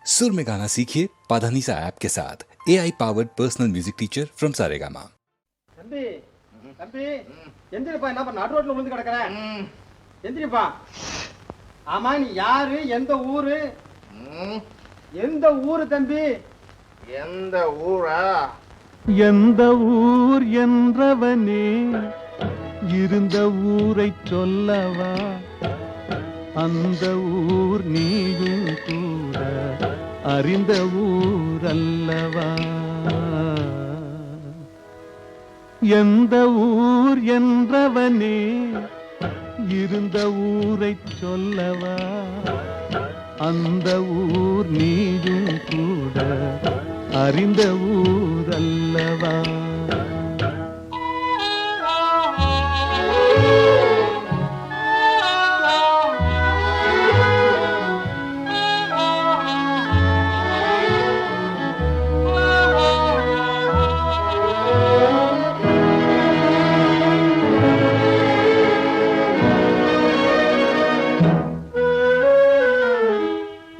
सुर में गाना सीखिए पाधानीसा ऐप के साथ AI powered personal music teacher from Saregama. தம்பி தம்பி எந்திரிப்பா, என்ன பண்ண நடு ரோட்ல விழுந்து கிடக்குற? எந்திரிப்பா. ஆமா, நீ யாரு? எந்த ஊரு? எந்த ஊரு தம்பி? எந்த ஊரா? எந்த ஊர் என்றவனே இருந்த ஊரை சொல்லவா, அந்த ஊர் நீயும் கூட அறிந்த ஊர் அல்லவா. எந்த ஊர் என்றவனே இருந்த ஊரை சொல்லவா, அந்த ஊர் நீயும் கூட அறிந்த ஊர் அல்லவா.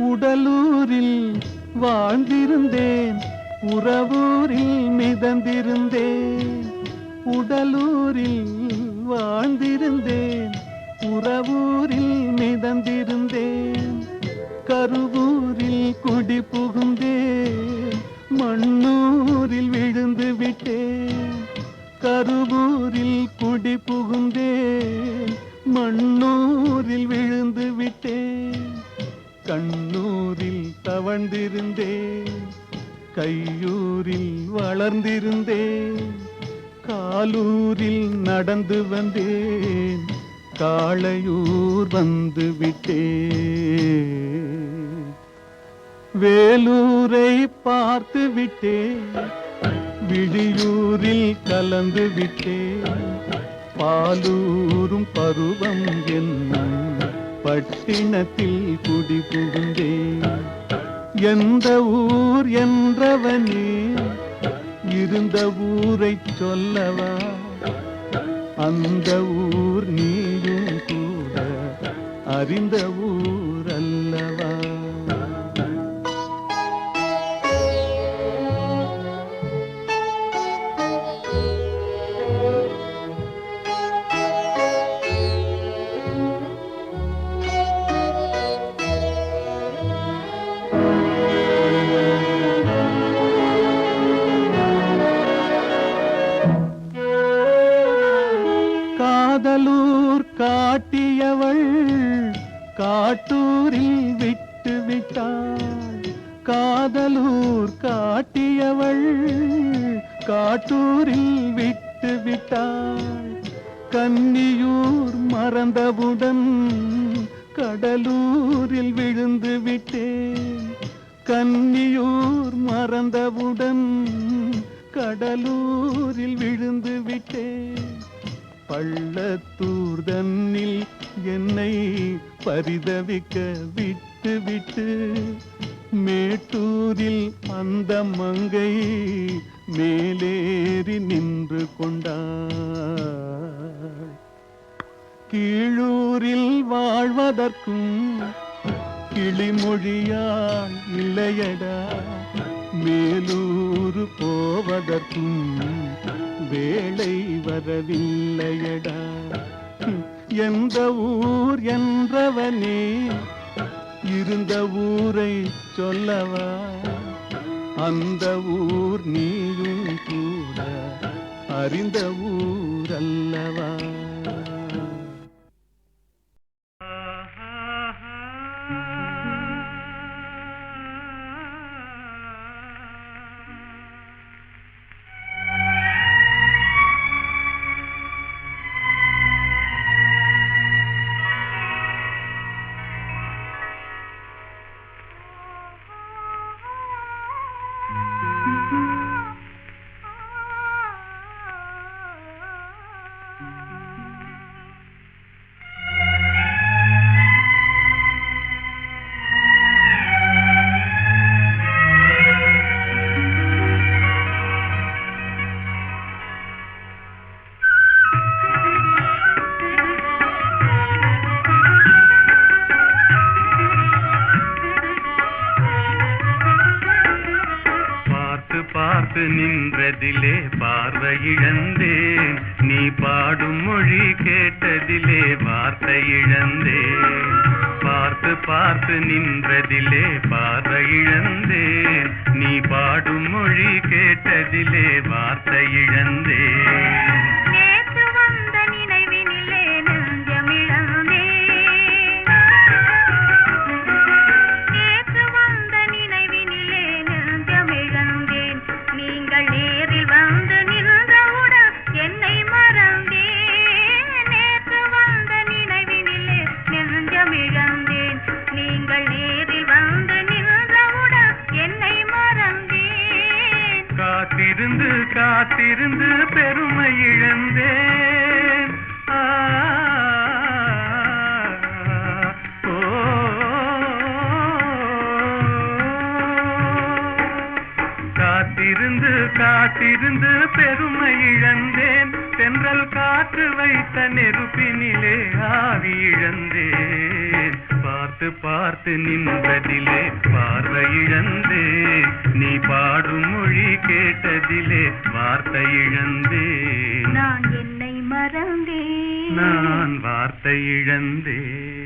உடலூரில் வாழ்ந்திருந்தேன், உறவூரில் மிதந்திருந்தேன். உடலூரில் வாழ்ந்திருந்தேன், உறவூரில் மிதந்திருந்தேன். கருவூரில் குடி புகுந்தேன், மண்ணூரில் விழுந்து விட்டேன். கருவூரில் குடி புகுந்தேன், மண்ணூரில் விழுந்து விட்டேன். கண்ணூரில் தவழ்ந்திருந்தேன், கையூரில் வளர்ந்திருந்தேன். காலூரில் நடந்து வந்தேன், காளையூர் வந்து விட்டேன். வேலூரை பார்த்து விட்டேன், விழியூரில் கலந்து விட்டேன். பாலூரும் பருவம் என்னும் பட்டினத்தில் குடி புகுந்தேன். எந்த ஊர் என்றவனே இருந்த ஊரை சொல்லவா, அந்த ஊர் நீயும் கூட அறிந்த ஊர் அல்லவா. காதலூர் காட்டியவள் காட்டூரில் விட்டு விட்டாள். காதலூர் காட்டியவள் காட்டூரில் விட்டு விட்டாள். கன்னியூர் மறந்தவுடன் கடலூரில் விழுந்து விட்டேன். கன்னியூர் மறந்தவுடன் கடலூரில் விழுந்து விட்டேன். பள்ளத்தூர் தன்னில் என்னை பரிதவிக்க விட்டு விட்டு மேட்டூரில் அந்த மங்கை மேலேறி நின்று கொண்டாள். கீழூரில் வாழ்வதற்கும் கிளிமொழியால் இல்லையடா, மேலூர் போவதற்கும் வேளை வரவில்லையடா. எந்த ஊர் என்றவனே இருந்த ஊரை சொல்லவா, அந்த ஊர் நீயும் கூட அறிந்த ஊர் அல்லவா. பார்த்து நின்றதிலே பார்வை இழந்தேன், நீ பாடும் மொழி கேட்டதிலே வார்த்தை இழந்தேன். பார்த்து பார்த்து நின்றதிலே பார்வை இழந்தேன், நீ பாடும் மொழி கேட்டதிலே வார்த்தை இழந்தேன். நேற்று வந்த நினைவினிலே நெஞ்சமிழந்தேன், நேற்று வந்த நினைவினிலே நெஞ்சமிழந்தேன். நீங்கள் நேரில் வந்து நின்றவுடன் என்னை மறந்தேன். நேற்று வந்த நினைவினிலே நெஞ்சமிழந்தேன், நீங்கள் நேரில் வந்து நின்றவுடன் என்னை மறந்தேன். காத்திருந்து காத்திருந்து பெருமை இழந்தேன். ஓ, காத்திருந்து காத்திருந்து பெருமை இழந்தேன். தென்றல் காற்று வைத்த நெருப்பினிலே ஆவி இழந்தேன். பார்த்து பார்த்து நின்றதிலே பார்வை இழந்தேன், நீ பாடும் மொழி கேட்டதிலே வார்த்தை இழந்தேன். நான் என்னை மறந்தேன், நான் வார்த்தை இழந்தேன்.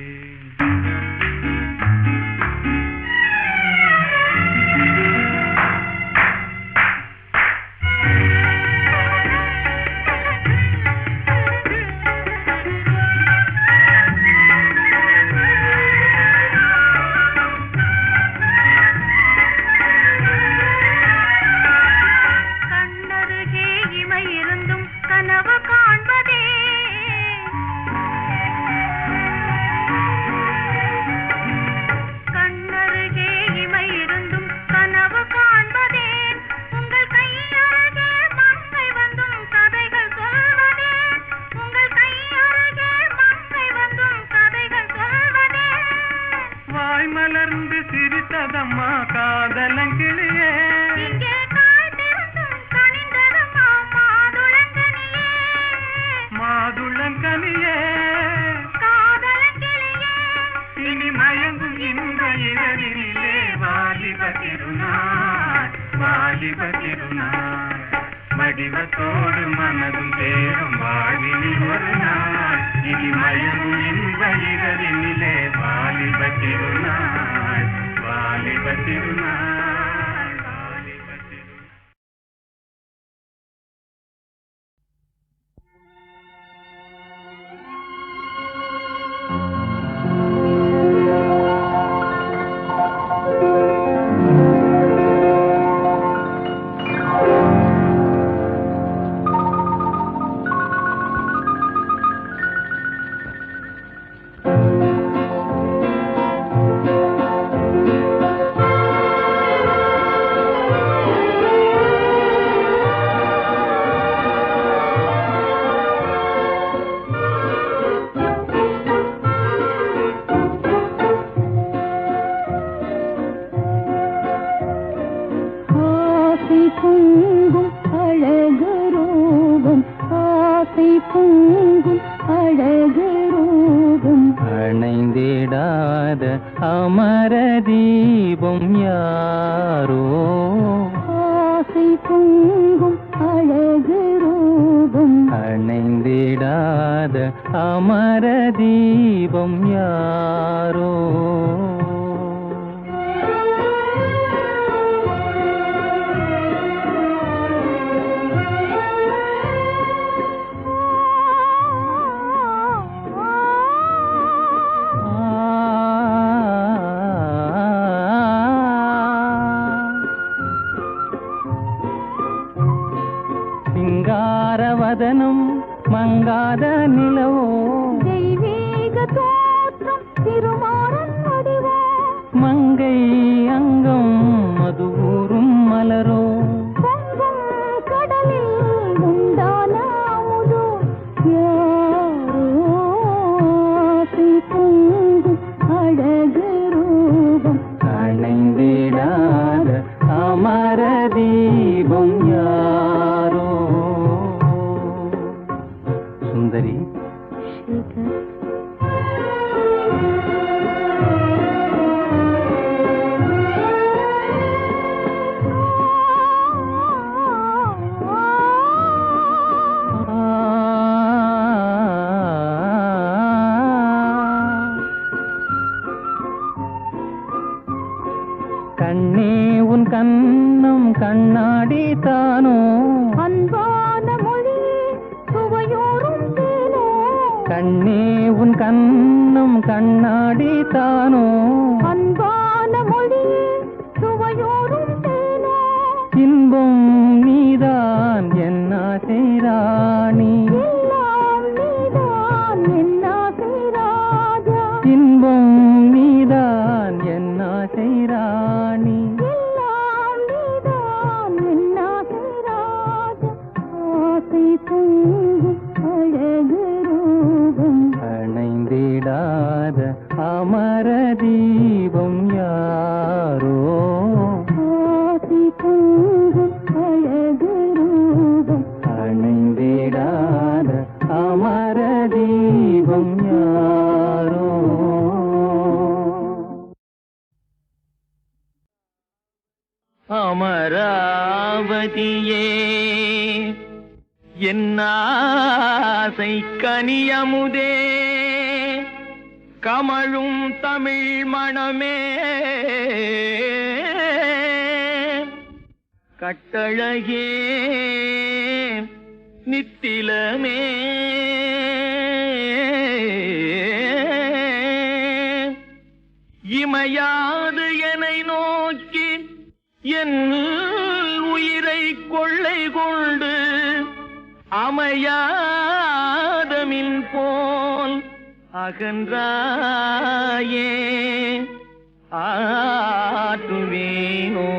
கண்ணருகே இமை இருந்தும் கனவு காண்பதே, கண்ணருகே இமை இருந்தும் கனவு காண்பதேன். உங்கள் கையருகே மங்கை வந்தும் கதைகள் சொல்வதேன், உங்கள் கையருகே மங்கை வந்தும் கதைகள் சொல்வதேன். வாய் மலர்ந்து சிரித்ததம்மா காதலங்கிளியே, இங்கே காய்ந்திருந்தும் கனிந்ததம்மா மாதுளங்கனியே, மாதுளங்கனியே. காதலங்கிளியே. இனி மயங்கும் இந்த இரவினிலே வாலிப திருநாள், வாலிப திருநாள். வடிவத்தோடு மனதும் தேரும் வாழ்வினில் ஒரு நாள். இனி மயங்கும் இந்த இரவினிலே வாலிப திருநாள், வாலிப திருநாள், வாலிப திருநாள். ஆசை பொங்கும் அழகு ரூபம், ஆசை பொங்கும் அழகு ரூபம். அணைந்திடாத அமர தீபம் யாரோ, ஆசை பொங்கும் அழகு ரூபம். அணைந்திடாத அமர தீபம் யாரோ. சிங்காரவதனம் மங்காத நிலவோ, தெய்வீக தோற்றம் திருமாறன் வடிவோ, மங்கை அங்கம் மதுவூரும் மலரோ. பொங்கும் கடலில் உண்டான அமுதோ யாரோ. ஆசை பொங்கும் அழகு ரூபம், அணைந்திடாத அமர தீபம் யாரோ. சுந்தரி, சேகர். கண்ணே உன் கண்ணம் கண்ணாடி தானோ அன்பான மொழி சுவையோரும் தேனோ கண்ணே உன் கண்ணம் கண்ணாடி தானோ அன்பான மொழி சுவையோரும் தேனோ இன்பம் நீதான் என் ஆசை ராணி எல்லாம் நீதான் என் ஆசை ராஜா இன்பம் நீதான் என் ஆசை ராணி எல்லாம் நீதான் என் ஆசை ராஜா ஆசை பொங்கும் அழகு ரூபம் அணைந்திடாத அமர தீபம் யாரோ ஆசை பொங்கும் அழகு ரூபம் அணைந்திடாத அமர தீபம் யாரோ அமராவதியே என் ஆசை கனியமுதே கமழும் தமிழ் மணமே கட்டழகே நித்திலமே இமையாது என்னை நோக்கி என் உயிரை கொள்ளை கொண்டு அமையாதமின் போல் அகன்றாயே ஆற்றுவேனோ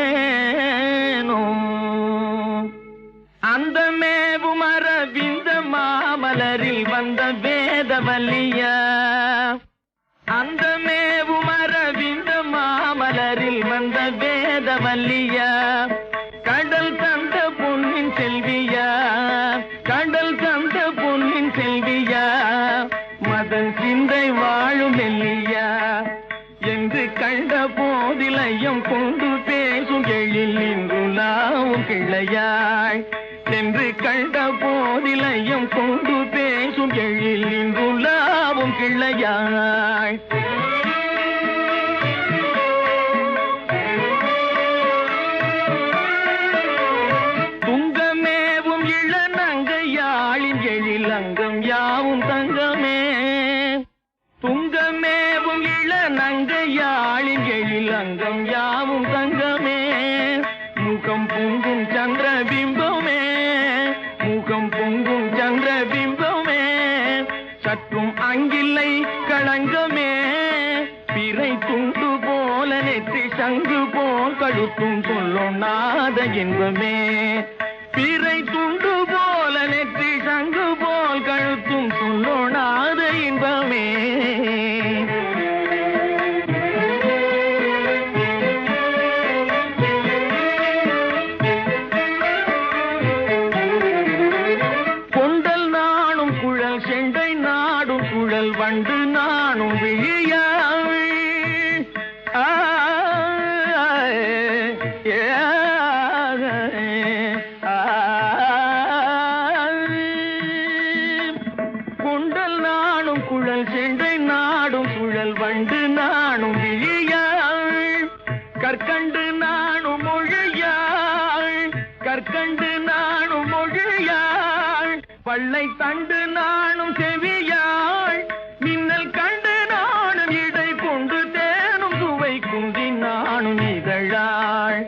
ஆற்றுவேனோ அந்த மேவும் அரவிந்த மாமலரில் வந்த வேதவல்லியா அந்த மேவும் அரவிந்த மாமலரில் வந்த வேதவல்லியா கடல் தந்த பொன்னின் செல்வியா கடல் தந்த பொன்னின் செல்வியா மதன் சிந்தை வாழும் வெள்ளியா என்று கண்ட போதிலையும் கொண்டு பேசும் எழில் இன்றுலாவும் கிளையாய் என்று கண்ட போதிலையும் கொண்டு பேசும் எழில் இன்றுலாவும் கிளையாய் துங்கமேவும் இளநங்கையாளின் எழில் அங்கம் யாவும் தங்கமே துங்கமேவும் இளநங்கையாளின் எழில் அங்கம் யாவும் தங்கமே முகம் பொங்கும் சந்திரபிம்பமே முகம் பொங்கும் சந்திரபிம்பமே சற்றும் அங்கில்லை களங்கமே பிறை துண்டு போல நெற்றி சங்கு போல் கழுத்தும் சொல்லொண்ணாத இன்பமே பிறை துண்டு போல நெற்றி சங்கு போல் கழுத்தும் சொல்லொண்ணாத இன்பமே கொண்டல் நானும் குழல் செண்டை நாடும் குழல் வண்டு நானும் விழியாள் கொண்டல் நானும் குழல் செண்டை நாடும் குழல் வண்டு நானும் விழியாள் கற்கண்டு நானும் மொழியாள் கற்கண்டு நானும் மொழியாள் பள்ளை தண்டு நானும் செவியாள் மின்னல் கண்டு நானும் இடை கொண்டு தேனும் சுவை குந்தி நானும் இதழாள்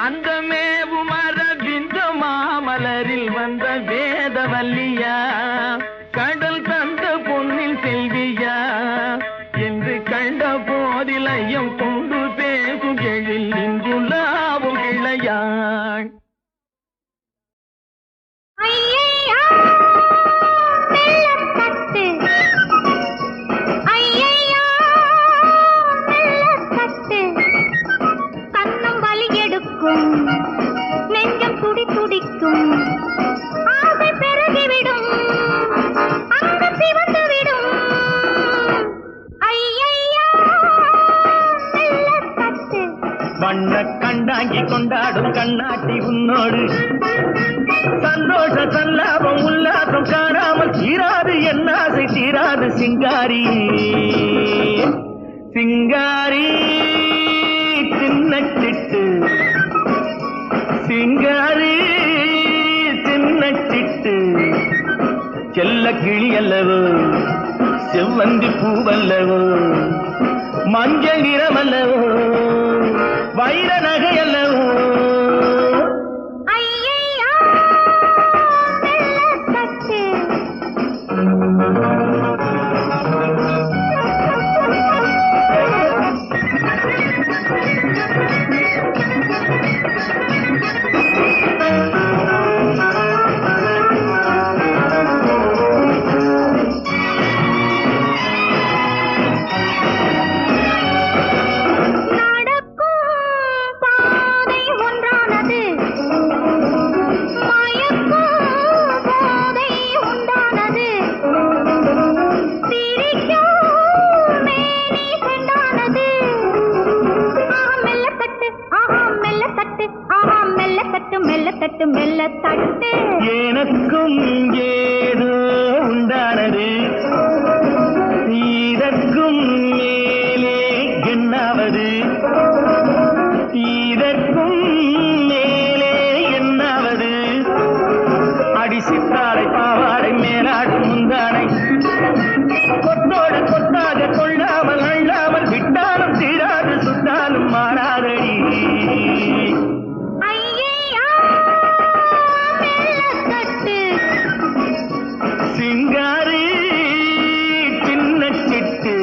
அந்த மேவும் அரவிந்த மாமலரில் வந்த வேதவல்லியா கடல் தந்த பொன்னில் செல்வியா என்று கண்ட போதிலையும் கொண்டு பேசும் எழில் இன்றுலாவும் இளையாள் ஐயையா மெல்லத்தட்டு ஐயையா மெல்லத்தட்டு கண்ணம் வலி எடுக்கும் நெஞ்சம் துடி துடிக்கும் ஆசை பெருகிவிடும் அங்கு சிவந்துவிடும் ஐயையா மெல்லத்தட்டு வண்ண கண்டாங்கி கொண்டாடும் கண்ணாட்டி உன்னோடு சந்தோஷ சல்லாபம் உல்லாசம் காணாமல் தீராது என் ஆசை தீராது சிங்காரி சிங்காரி சின்ன சிட்டு சிங்காரி சின்ன சிட்டு செல்ல கிளி அல்லவோ செவ்வந்தி பூவல்லவோ மஞ்சள் நிறமல்லவோ வைர நகை அல்லவோ எனக்கும் ஏதோ உண்டானது இதற்கும் மேலே என்னாவது இதற்கும் மேலே என்னாவது அடிசித்தாடை பாவாடை மேலாடு முந்தாடை கொத்தோடு கொத்தாக கொள்ளாமல் அள்ளாமல் விட்டாலும் தீராது சுட்டாலும் மாறாதடி சிங்காரி சின்ன சிட்டு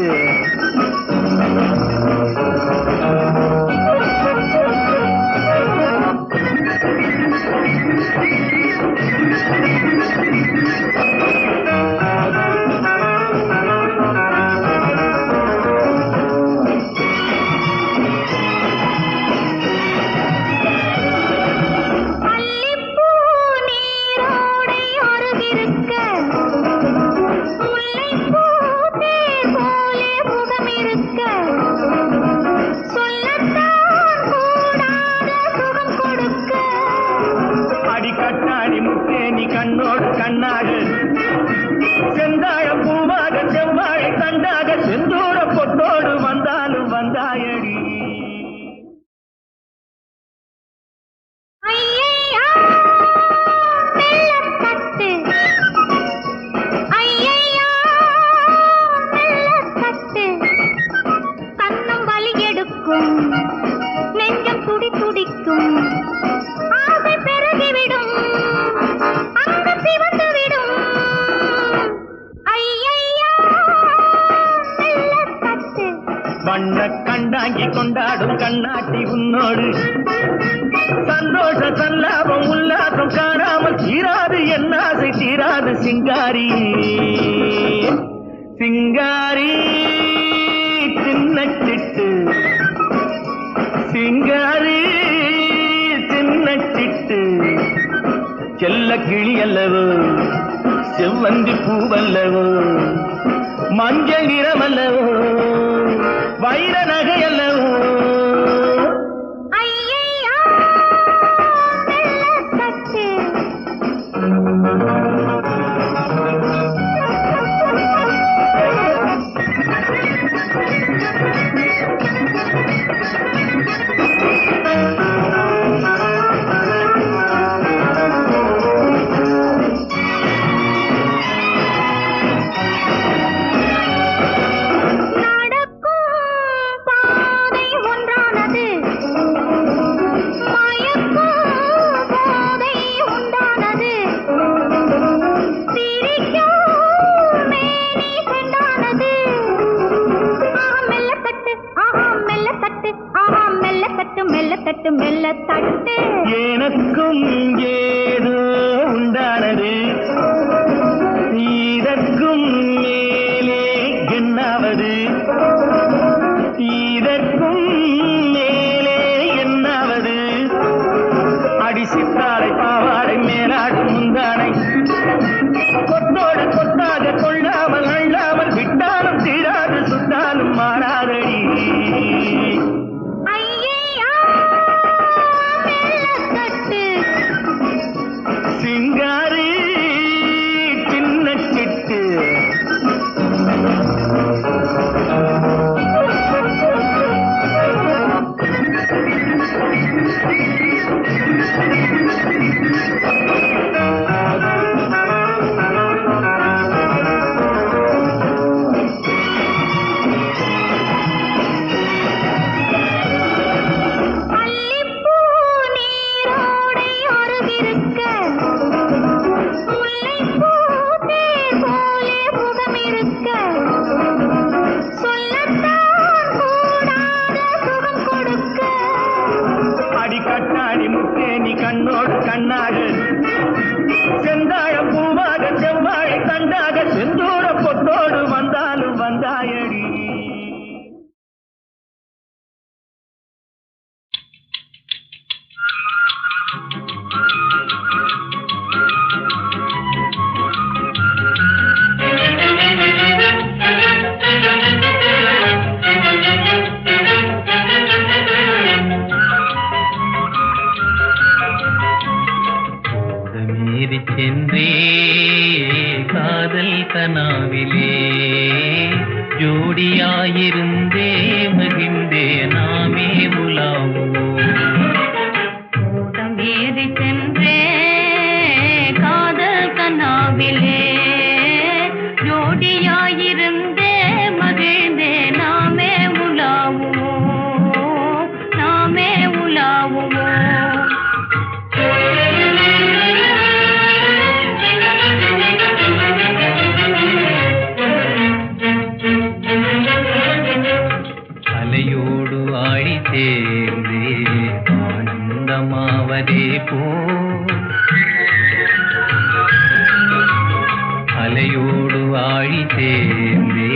கண்ணோடு கண்ணாக செந்தாழம் பூவாக செவ்வாழை தண்டாக செந்தூர பொட்டோடு வந்தாலும் வந்தாயடி கண்ணம் வலி எடுக்கும் நெஞ்சம் துடி துடிக்கும் ஆசை பெருகிவிடும் வண்ண கண்டாங்கி கொண்டாடும் கண்ணாட்டி உன்னோடு சந்தோஷ சல்லாபம் உல்லாசம் காணாமல் தீராது என் ஆசை தீராது சிங்காரி சிங்காரி சின்ன சிட்டு சிங்காரி சின்ன சிட்டு செல்ல கிளி அல்லவோ செவ்வந்தி பூவல்லவோ மஞ்சள் நிறமல்லவோ வைர நகை அல்லவோ எனக்கும் ஏதோ உண்டானது இதற்கும் மேலே என்னாவது இதற்கும் மேலே என்னாவது அடிசித்தாடை பாவாடை மேலாடு முந்தாடை கொத்தோடு கொத்தாக கொள்ளாமல் அள்ளாமல் விட்டாலும் தீராது சுட்டாலும் மாறாதடி சிங்காரி சின்ன சிட்டு கனாவிலே ஜோடியாயிருந்தே மகிழ்ந்தே நாமே உலாவுவோம். ஏறி சென்றே காதல் கனாவிலே ஜோடியாயிருந்தே மகிழ்ந்தே நாமே உலாவுவோம், நாமே உலாவுவோம். அலையோடு ஆழி சேர்ந்தே ஆனந்தமாவதே போ, அலையோடு ஆழி சேர்ந்தே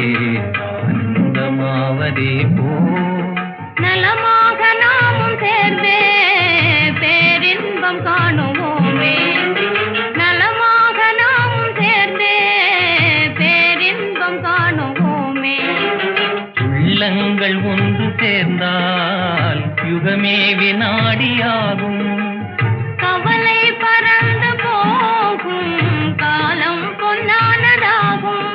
ஆனந்தமாவதே போ. நலமாக நாமும் சேர்ந்தே பேரின்பம் காணுவோமே, நலமாக நாமும் சேர்ந்தே பேரின்பம் காணுவோமே. உள்ளங்கள் ஒன்று சேர்ந்தால் யுகமே வினாடியாகும், கவலை பறந்து போகும் காலம் பொன்னானதாகும்.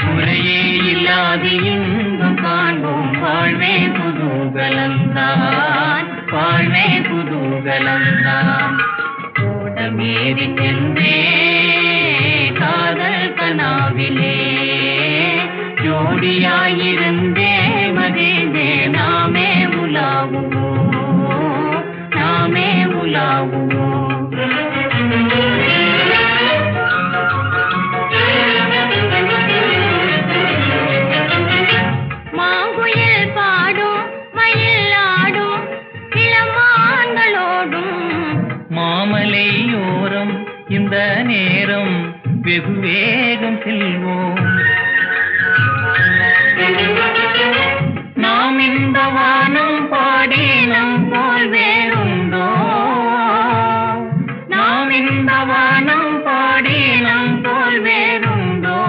குறையே இல்லாது இன்பம் காண்போம், வாழ்வே குதூகலந்தான், வாழ்வே குதூகலந்தான். ஓடமேறி சென்றே காதல் கனாவிலே ஜோடியாயிருந்தே மகிழ்ந்தே நாமே உலாவுவோம், நாமே உலாவுவோம். மாங்குயில் பாடும் மயில் ஆடும் இளமான்களோடும் மாமலையோரம் இந்த நேரம் வெகு வேகம் செல்வோம். நாம் இந்த வானம் பாடி நம் போல் வேறுண்டோ, நாம் இந்த வானம் பாடி நம் போல் வேறுண்டோ.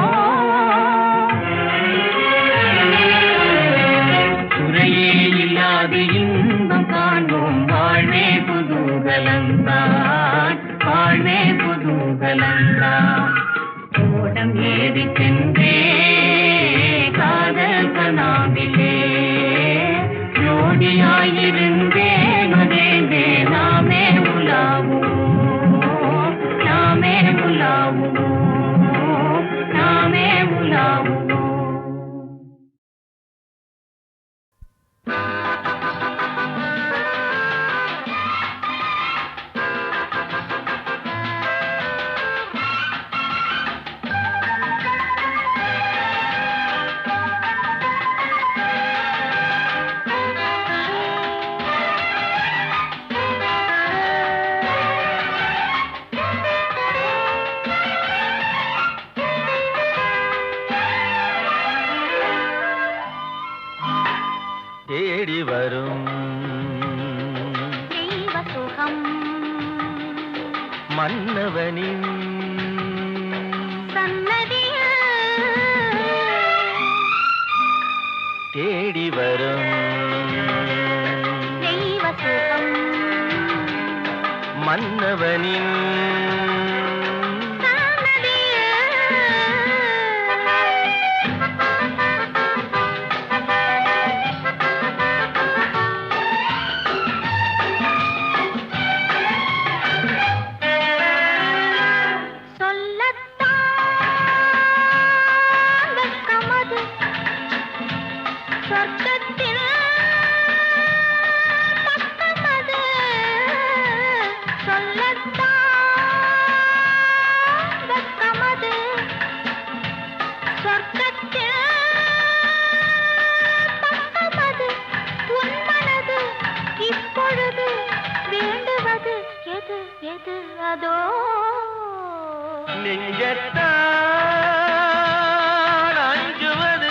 குறையே இல்லாது இன்பம் காண்போம், வாழ்வே குதூகலந்தான், வாழ்வே குதூகலந்தான். ஓடம் ஏறி சென்றே காதல் கனாவிலே ஜோடியாயிருந்தே மகிழ்ந்தே நாமே உலாவுவோம், நாமே உலாவுவோம், நாமே உலாவுவோம். தேடி வரும் தெய்வ சுகம் மன்னவனின் சன்னதியில் தேடி வரும் தெய்வ சுகம் மன்னவனின் அதோ நெஞ்சத்தால் அஞ்சுவது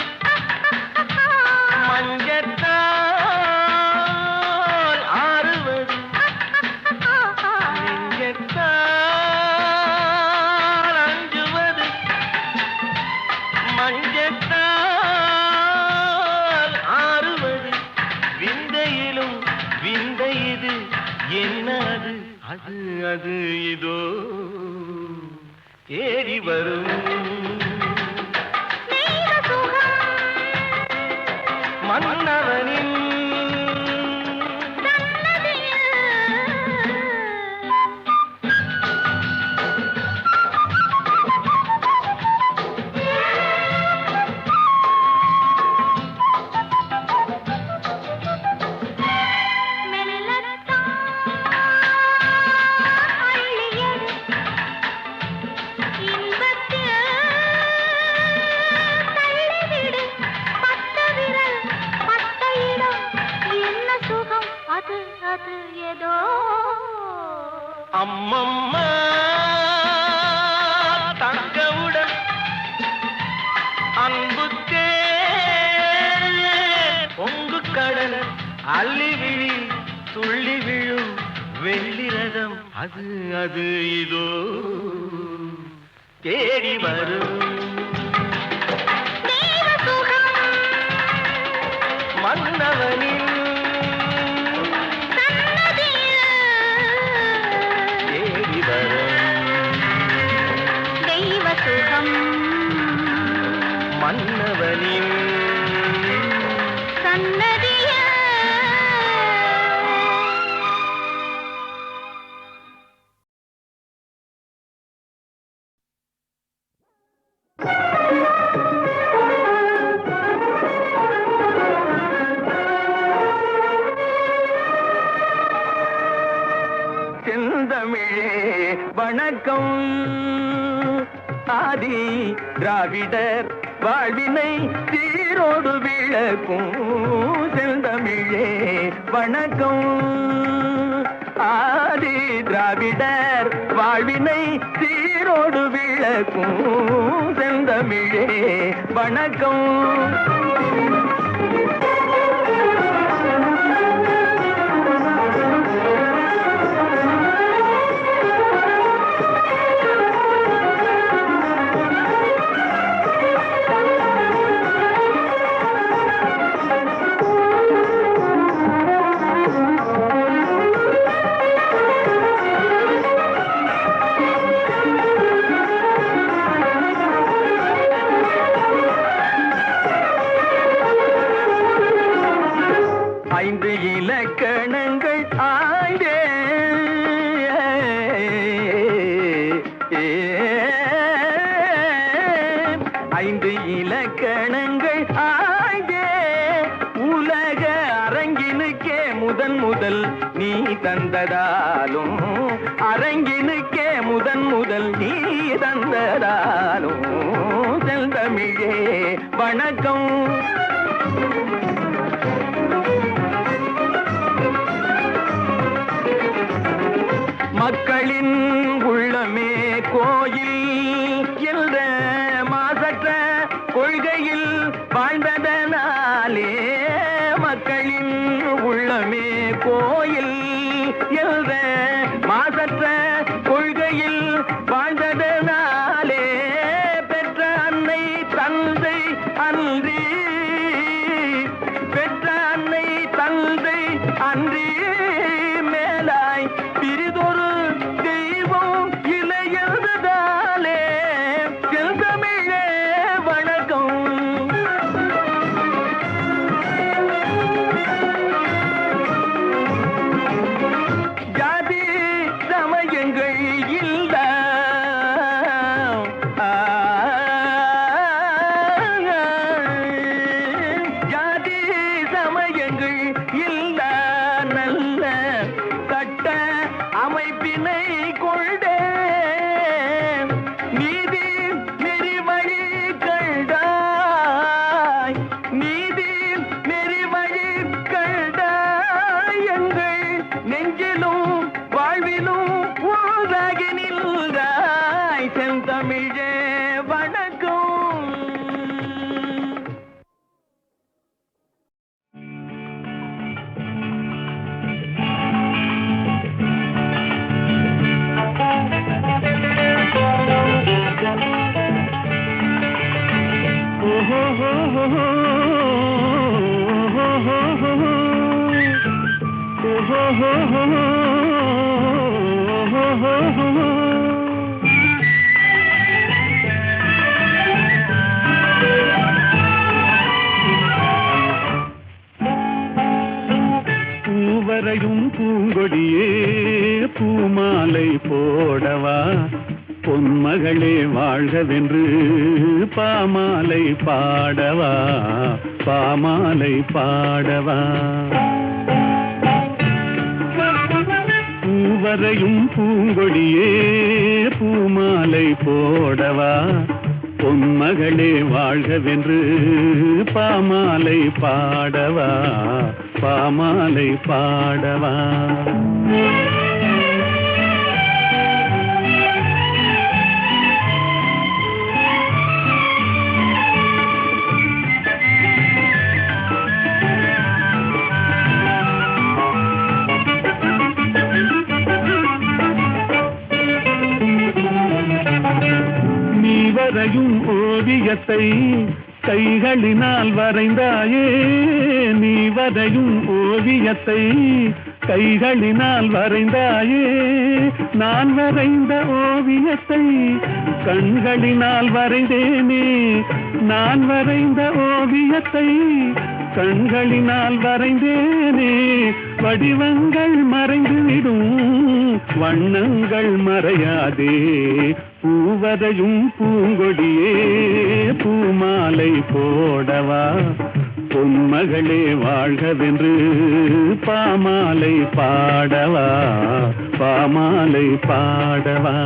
மஞ்சத்தால் ஆறுவது நெஞ்சத்தால் அஞ்சுவது மஞ்சத்தால் ஆறுவது விந்தையிலும் விந்தை இது என்ன அது அது அது இதோ தேடி வரும் மன்னவனின் அம்மம்மா தங்கவுடன் அன்புக்கே பொங்கு கடல் அள்ளி விழி துள்ளி விழும் வெள்ளிரதம் அது அது இதோ தேடி வரும் மன்னவனின் மன்னவனின் சன்னதிய செந்தமிழே வணக்கம் ஆதி திராவிடர் வாழ்வினை சீரோடு விளக்கும் செந்தமிழே வணக்கம் ஆதி திராவிடர் வாழ்வினை சீரோடு விளக்கும் செந்தமிழே வணக்கம் ஐந்து இலக்கணங்கள் ஆய்ந்தே ஐந்து இலக்கணங்கள் ஆய்ந்தே உலக அரங்கினுக்கே முதல் நீ தந்ததாலும் அரங்கினுக்கே முதல் நீ தந்ததாலும் செந்தமிழே வணக்கம் மக்களின் உள்ளமே கோயில் என்ற மாசற்ற கொள்கையில் வாழ்ந்ததனாலே மக்களின் உள்ளமே கோயில் என்ற மாசற்ற கொள்கையில் வாழ்ந்ததனாலே பெற்ற அன்னை தந்தை அன்றி பெற்ற அன்னை தந்தை அன்றி மேலாய் பிரிதொரு தெய்வம் இளையதாலே செந்தமிழே வணக்கம் ஜாதி சமயங்கள் இல்ல ஜாதி சமயங்கள் இல்ல நல்ல சட்ட அமைப்பினை கொண்டே நீதி நெறிவழி கண்டாய் நீதி நெறிவழி கண்டாய் எங்கள் நெஞ்சிலும் வாழ்விலும் ஒன்றாகி நின்றாய் செந்தமிழே வணக்கம் வாழ்கவென்று பாமாலை பாடவா பாமாலை பாடவா பூவரையும் பூங்கொடியே பூமாலை போடவா பொன்மகளே வாழ்கவென்று பாமாலை பாடவா பாமாலை பாடவா வரையும் ஓவியத்தை கைகளினால் வரைந்தாயே நீ வரையும் ஓவியத்தை கைகளினால் வரைந்தாயே நான் வரைந்த ஓவியத்தை கண்களினால் வரைந்தேனே நான் வரைந்த ஓவியத்தை கண்களினால் வரைந்தேனே வடிவங்கள் மறைந்துவிடும் வண்ணங்கள் மறையாதே பூவரையும் பூங்கொடியே பூமாலை போடவா பொன்மகளே வாழ்கவென்று பாமாலை பாடவா பாமாலை பாடவா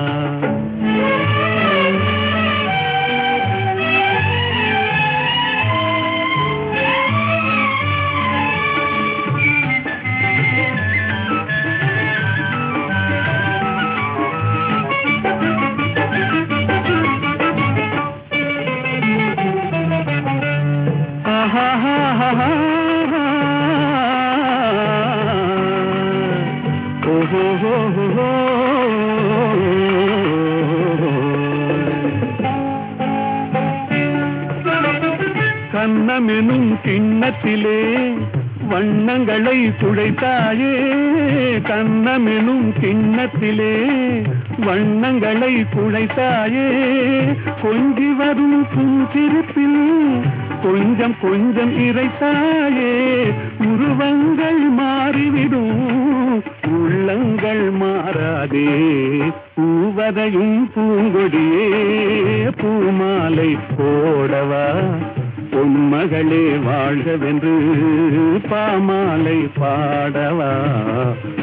கண்ணமெனும் கிண்ணத்திலே வண்ணங்களை குழைத்தாயே கண்ணமெனும் கிண்ணத்திலே வண்ணங்களை குழைத்தாயே கொஞ்சி வரும் புன்சிரிப்பில் கொஞ்சம் கொஞ்சம் இறைத்தாயே உருவங்கள் மாறிவிடும் உள்ளங்கள் மாறாதே பூவரையும் பூங்கொடியே பூமாலை போடவா பொன்மகளே வாழ்கவென்று பாமாலை பாடவா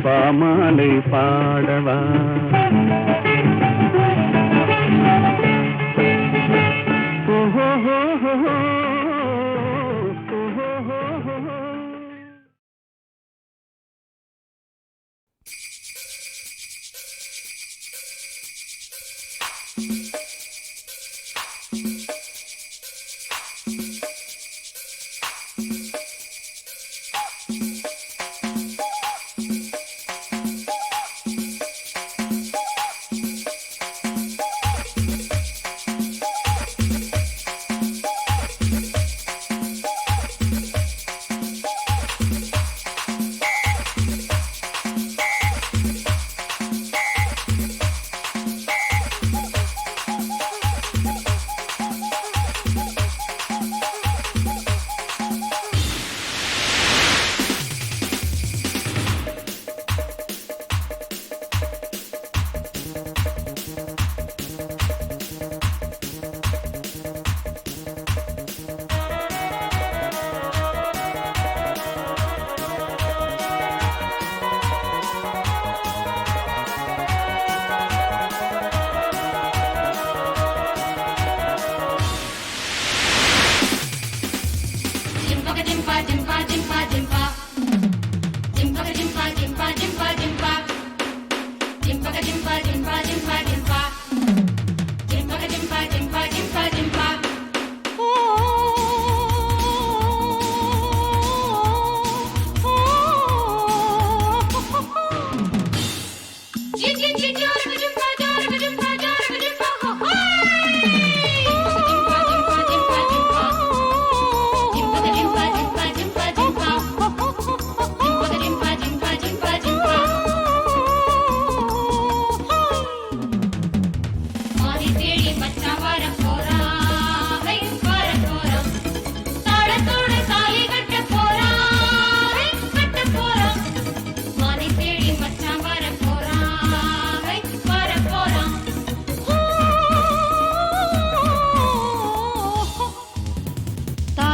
பாமாலை பாடவா ஓஹோ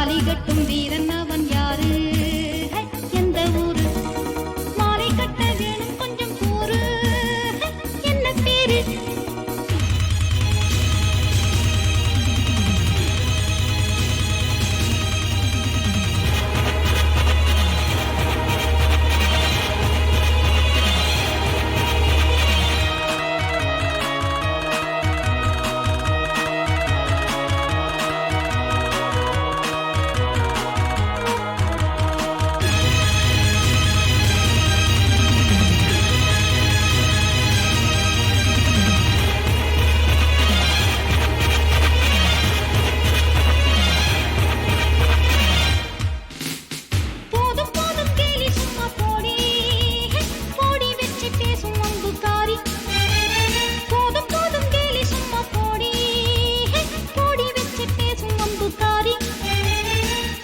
தாலி கட்டும் வீரன் அவன் யாரு ஹே, எந்த ஊரு மாலை கட்ட வேணும் கொஞ்சம் கூறு ஹே, என்ன பேரு போதும் போதும் கேலி சும்மா போடி ஹே, போடி வெற்றி பேசும் அம்புக்காரி போதும் போதும் கேலி சும்மா போடி ஹே, போடி வெற்றி பேசும் அம்புக்காரி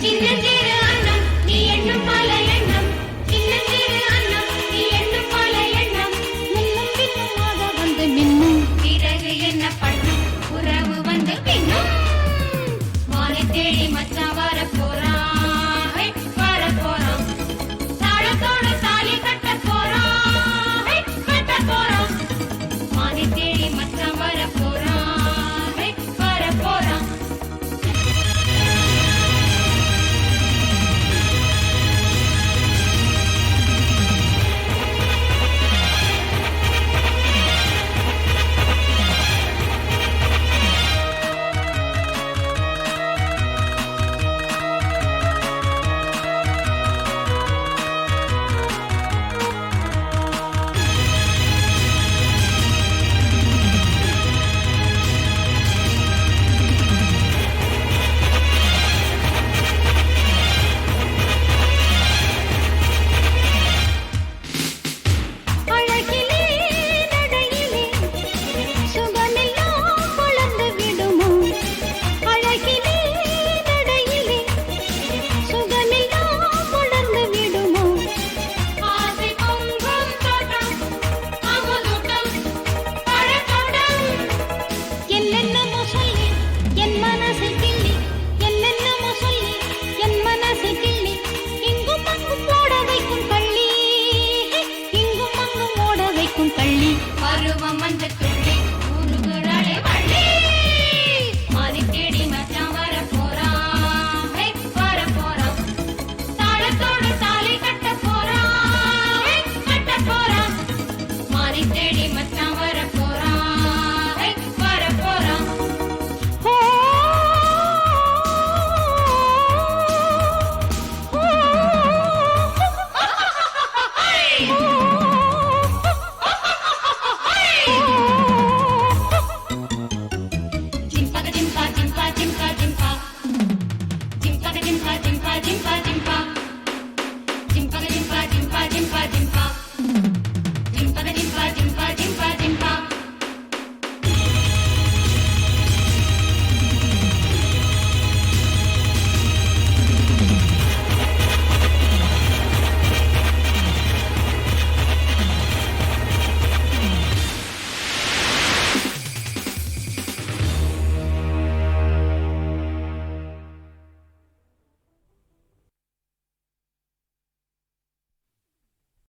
சின்னஞ்சிறு அன்னம் நீ எண்ணும் பல எண்ணம் சின்னஞ்சிறு அன்னம் நீ எண்ணும் பல எண்ணம் முன்னும் பின்னுமாக வந்து மின்னும் பிறகு என்ன பண்ணும் உறவு வந்து பின்னும் வானை தேடி மச்சான் வரப்பு